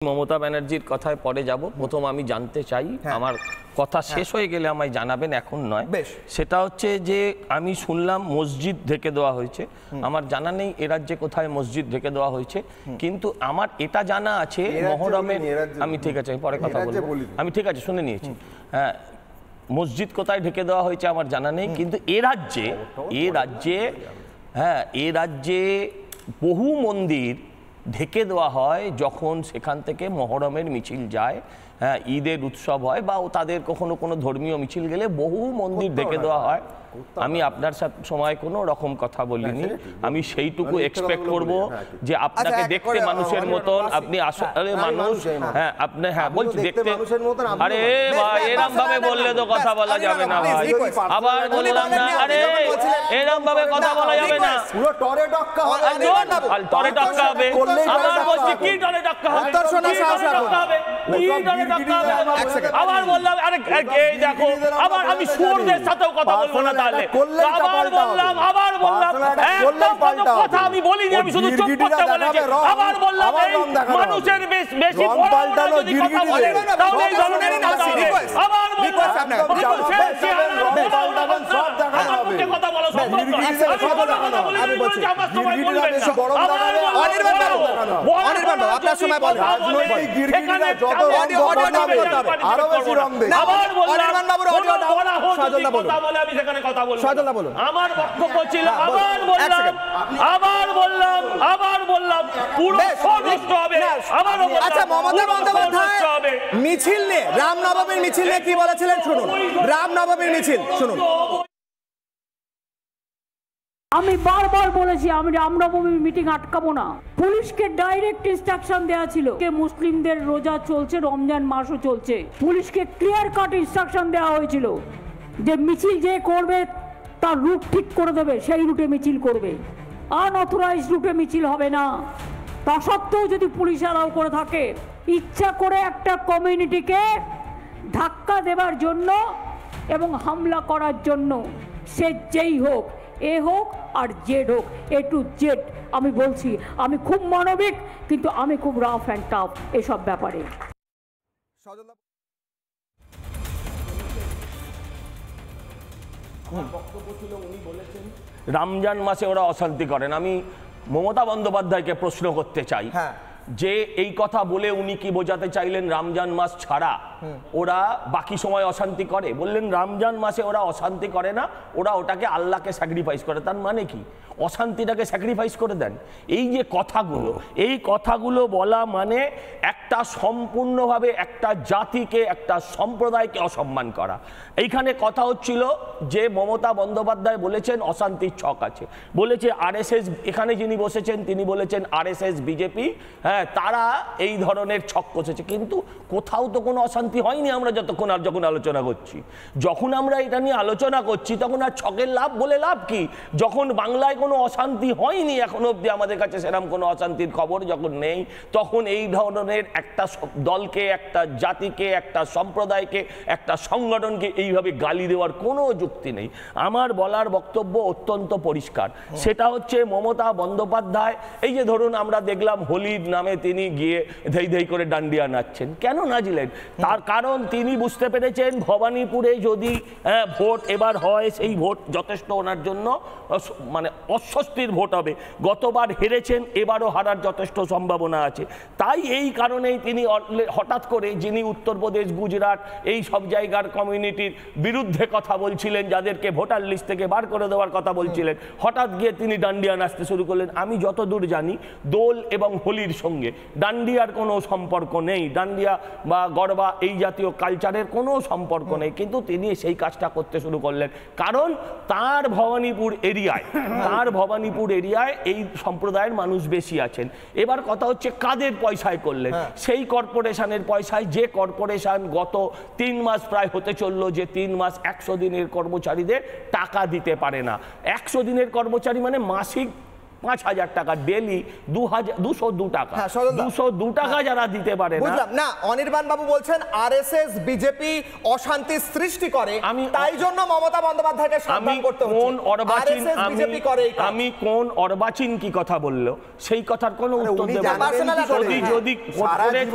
মমতা ব্যানার্জির কথায় পরে যাব। প্রথম আমি জানতে চাই, আমার কথা শেষ হয়ে গেলে আমায় জানাবেন, এখন নয়। সেটা হচ্ছে যে আমি শুনলাম মসজিদ ঢেকে দেওয়া হয়েছে। আমার জানা নেই এ রাজ্যে কোথায় মসজিদ ঢেকে দেওয়া হয়েছে, কিন্তু আমার এটা জানা আছে মহরমের, আমি ঠিক আছে পরে কথা বলবো, আমি ঠিক আছে শুনে নিয়েছি। হ্যাঁ, মসজিদ কোথায় ঢেকে দেওয়া হয়েছে আমার জানা নেই, কিন্তু এ রাজ্যে বহু মন্দির ঢেকে দেওয়া হয় যখন সেখান থেকে মহরমের মিছিল যায়, হ্যাঁ, ঈদের উৎসব হয় বা তাদের কখনো কোনো ধর্মীয় মিছিল গেলে বহু মন্দির ঢেকে দেওয়া হয়। আমি আপনার সাথে সময় কোনো রকম কথা বলিনি, আমি সেইটুকু এক্সপেক্ট করব যে আপনাকে দেখতে মানুষের মতন, আপনি আসলে মানুষ, হ্যাঁ আপনি, হ্যাঁ বলছি দেখতে, আরে ভাই এরম ভাবে বললে তো কথা বলা যাবে না ভাই, আবার বললাম না, আরে এরম ভাবে কথা বলা যাবে না, পুরো টরে টক্কা হবে, টরে টক্কা হবে, আবার বলছি কি টরে টক্কা হবে, আবার বললাম, আরে এই দেখো, আবার আমি সুরদের সাথেও কথা বলবো না, তাহলে আবার বললাম একদম কোনো কথা আমি বলিনি, আমি শুধু চুপ করতে বলেছি। আবার বললাম মানুষের বেশি পাল্টানো যদি কথা বলে তাহলে এই ধরনের কথা হবে। আবার বললাম সব দেখা হবে, কথা বলা সম্ভব নয়, আমি বলছি আমার সময় বলবেন না। অনির্বাণ বাবু আপনার সময় বলেন, রাজনৈতিক গিরগিটিরা যত রং বদলাবে আরো বেশি রং দেবে। আবার বললাম অনির্বাণ বাবুর অডিওটা সাজলদা বলুন, কথা বলে আমি সেখানে কথা বলবো, সাজলদা বলুন। আমার বক্তব্য ছিল, আবার বললাম পুরো নষ্ট হবে। আচ্ছা, মমতা বন্দ্যোপাধ্যায় মিছিল নিয়ে, রামনবমীর মিছিল নিয়ে কি বলেছিলেন শুনুন, রামনবমীর মিছিল শুনুন। আমি বারবার বলেছি আমি রামনবমীর মিটিং আটকাবো না। পুলিশকে ডাইরেক্ট ইনস্ট্রাকশন দেওয়া ছিল, মুসলিমদের রোজা চলছে, রমজান মাসও চলছে, পুলিশকে ক্লিয়ার কাট ইনস্ট্রাকশন দেওয়া হয়েছিল যে মিছিল যে করবে তার রুট ঠিক করে দেবে, সেই রুটে মিছিল করবে, আনঅথরাইজ রুটে মিছিল হবে না। তা সত্ত্বেও যদি পুলিশ অ্যালাউ করে থাকে, ইচ্ছা করে একটা কমিউনিটিকে ধাক্কা দেবার জন্য এবং হামলা করার জন্য, সে যেই হোক, এ হোক আর জেড হোক, এ টু জেড, আমি বলছি আমি খুব মানবিক, কিন্তু আমি খুব রাফ অ্যান্ড টাফ এসব ব্যাপারে। বক্তব্য ছিল, উনি বলেছেন রমজান মাসে ওরা অশান্তি করেন। আমি মমতা বন্দ্যোপাধ্যায়কে প্রশ্ন করতে চাই যে এই কথা বলে উনি কি বোঝাতে চাইলেন রমজান মাস ছাড়া ওরা বাকি সময় অশান্তি করে? বললেন রমজান মাসে ওরা অশান্তি করে না, ওরা ওটাকে আল্লাহকে স্যাক্রিফাইস করে। তার মানে কি? অশান্তিটাকে স্যাক্রিফাইস করে দেন। এই যে কথাগুলো, এই কথাগুলো বলা মানে একটা সম্পূর্ণভাবে একটা জাতিকে, একটা সম্প্রদায়কে অসম্মান করা। এইখানে কথা হচ্ছিল যে মমতা বন্দ্যোপাধ্যায় বলেছেন অশান্তির ছক আছে, বলেছে আরএসএস, এখানে যিনি বসেছেন তিনি বলেছেন আরএসএস বিজেপি, হ্যাঁ তারা এই ধরনের ছক কষেছে, কিন্তু কোথাও তো কোনো অশান্তি হয়নি। আমরা যখন আলোচনা করছি, যখন আমরা এটা নিয়ে আলোচনা করছি, তখন আর ছকের লাভ বলে লাভ কি? যখন বাংলায় কোনো অশান্তি হয়নি এখনো অবধি, আমাদের কাছে সেরকম কোনো অশান্তির খবর যখন নেই, তখন এই ধরনের একটা দলকে, একটা জাতিকে, একটা সম্প্রদায়কে, একটা সংগঠনকে এইভাবে গালি দেওয়ার কোনো যুক্তি নেই। আমার বলার বক্তব্য অত্যন্ত পরিষ্কার, সেটা হচ্ছে মমতা বন্দ্যোপাধ্যায়, এই যে ধরুন আমরা দেখলাম হোলির নামে তিনি গিয়ে ধেই ধেই করে ডান্ডিয়া নাচছেন। কেন নাচলেন? তার কারণ তিনি বুঝতে পেরেছেন ভবানীপুরে যদি ভোট এবার হয়, সেই ভোট যথেষ্ট ওনার জন্য মানে অস্বস্তির ভোট হবে। গতবার হেরেছেন, এবারও হারার যথেষ্ট সম্ভাবনা আছে। তাই এই কারণেই তিনি হঠাৎ করে, যিনি উত্তরপ্রদেশ, গুজরাট এই সব জায়গার কমিউনিটির বিরুদ্ধে কথা বলছিলেন, যাদেরকে ভোটার লিস্ট থেকে বার করে দেওয়ার কথা বলছিলেন, হঠাৎ গিয়ে তিনি ডান্ডিয়া নাচতে শুরু করলেন। আমি যতদূর জানি দোল এবং হোলির সঙ্গে ডান্ডিয়ার কোনো সম্পর্ক নেই, ডান্ডিয়া বা গরবা এই জাতীয় কালচারের কোনো সম্পর্ক নেই, কিন্তু তিনি সেই কাজটা করতে শুরু করলেন কারণ তার ভবানীপুর এরিয়ায় এই সম্প্রদায়ের মানুষ বেশি আছেন। এবার কথা হচ্ছে কাদের পয়সায় করলেন? সেই কর্পোরেশনের পয়সায়, যে কর্পোরেশন গত 3 মাস প্রায় হতে চললো, যে 3 মাস 100 দিনের কর্মচারীদের টাকা দিতে পারে না। 100 দিনের কর্মচারী মানে মাসিক 5,000 টাকা ডেলি, 202 টাকা, হ্যাঁ, সজলদা। 202 টাকা যারা দিতে পারে না। বুঝলাম না, অনির্বাণ বাবু বলছেন আরএসএস বিজেপি অশান্তি সৃষ্টি করে, তাই জন্য মমতা বন্দ্যোপাধ্যায়কে সাবধান করতে হচ্ছে। কোন অর্বাচীন, আরএসএস বিজেপি করে এই কাজ। আমি কোন অর্বাচীন কি কথা বললো সেই কথার কোনো উত্তর দেব না। যদি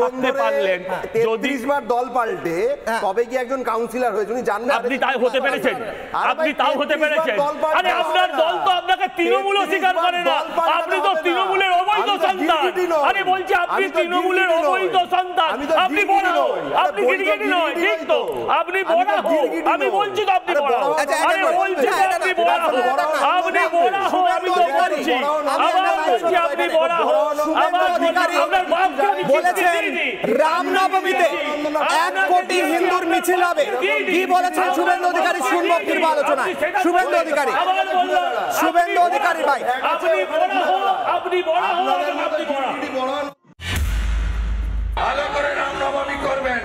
থাকতে পারলেন, যদি 33 বার দল পাল্টে তবে কি একজন কাউন্সিলর হয়েছে উনি জানেন? আপনি তাই হতে পেরেছেন, আপনি তাও হতে পেরেছেন। আরে আপনার দল তো আপনাকে তৃণমূল স্বীকার করে না, আপনি তো তৃণমূলের অবৈধ সন্তান। আরে বলছি আপনি তৃণমূলের অবৈধ সন্তান, আপনি বড়, আপনি গিরগিটি নয়, ঠিক তো? আপনি বড় হো, আমি বলছি তো আপনি বড়। আরে বলছি তো আপনি বড় হো, আপনি বড় হো, আমি তো বলছি, আবার বলছি আপনি বড় হো, আবার বলছি আপনার বাপকে আমি বলেছেন রামনবমীতে 1 কোটি হিন্দুর মিছিল হবে। কি বলেছেন শুভেন্দু অধিকারী? শুনবো পূর্ব আলোচনায়। শুভেন্দু অধিকারী, শুভেন্দু অধিকারী ভাই, আপনি বড় হো, আপনি বড় হো, আপনি বড় হো। ভালো করে রামনবমী করবেন,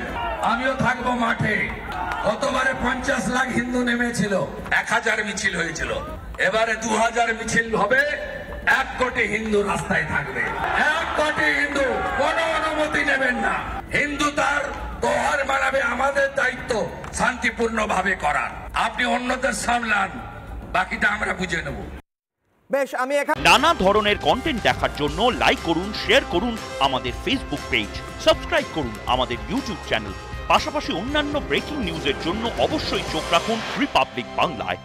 আমিও থাকবো মাঠে। গতবারে 50 লাখ হিন্দু নেমেছিল, 1000 মিছিল হয়েছিল। এবারে 2000 মিছিল হবে, 1 কোটি হিন্দু রাস্তায় থাকবে। 1 কোটি হিন্দু কোনো অনুমতি নেবেন না। হিন্দু তার তোহার মানাবে, আমাদের দায়িত্ব শান্তিপূর্ণ ভাবে করার। আপনি অন্যদের সামলান, বাকিটা আমরা বুঝে নেব। বেশ, আমি এখানে নানা ধরনের কন্টেন্ট দেখার জন্য লাইক করুন, শেয়ার করুন আমাদের ফেসবুক পেজ, সাবস্ক্রাইব করুন আমাদের ইউটিউব চ্যানেল। পাশাপাশি অন্যান্য ব্রেকিং নিউজের জন্য অবশ্যই চোখ রাখুন রিপাবলিক বাংলায়।